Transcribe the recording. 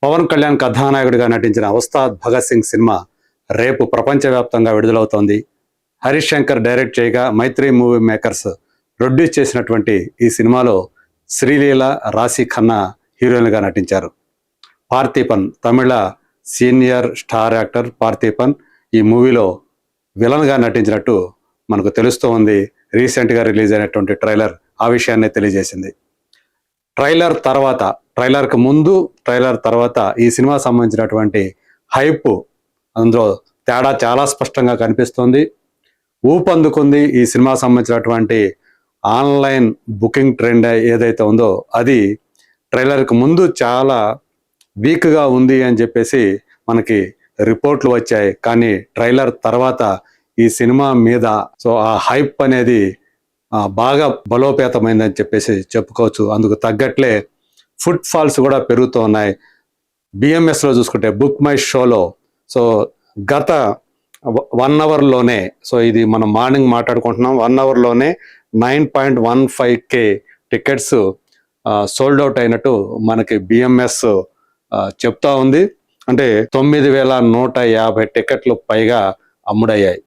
పవన్ కళ్యాణ్ కథానాయకుడిగా నటించిన ఉస్తాద్ భగత్ సింగ్ సినిమా రేపు ప్రపంచవ్యాప్తంగా విడుదలవుతోంది. హరీష్ శంకర్ డైరెక్ట్ చేయగా మైత్రి మూవీ మేకర్స్ ప్రొడ్యూస్ చేసినటువంటి ఈ సినిమాలో శ్రీలీల, రాశి ఖన్నా హీరోయిన్గా నటించారు. పార్థిపన్, తమిళ సీనియర్ స్టార్ యాక్టర్ పార్థిపన్ ఈ మూవీలో విలన్గా నటించినట్టు మనకు తెలుస్తూ ఉంది. రీసెంట్గా రిలీజ్ అయినటువంటి ట్రైలర్ ఆ విషయాన్ని తెలియజేసింది. ట్రైలర్కి ముందు, ట్రైలర్ తర్వాత ఈ సినిమా సంబంధించినటువంటి హైప్, అందులో తేడా చాలా స్పష్టంగా కనిపిస్తుంది. ఊపందుకుంది ఈ సినిమా సంబంధించినటువంటి ఆన్లైన్ బుకింగ్ ట్రెండ్ ఏదైతే ఉందో అది ట్రైలర్కి ముందు చాలా వీక్గా ఉంది అని చెప్పేసి మనకి రిపోర్ట్లు వచ్చాయి. కానీ ట్రైలర్ తర్వాత ఈ సినిమా మీద ఆ హైప్ అనేది బాగా బలోపేతమైందని చెప్పేసి చెప్పుకోవచ్చు. అందుకు తగ్గట్లే ఫుట్ ఫాల్స్ కూడా పెరుగుతూ ఉన్నాయి. బిఎంఎస్లో చూసుకుంటే బుక్ మై షోలో గత 1 అవర్లోనే, ఇది మనం మార్నింగ్ మాట్లాడుకుంటున్నాం, 1 అవర్లోనే 9.15K టికెట్స్ సోల్డ్ అవుట్ అయినట్టు మనకి బిఎంఎస్ చెప్తా ఉంది. అంటే 9,150 టికెట్లు పైగా అమ్ముడయ్యాయి.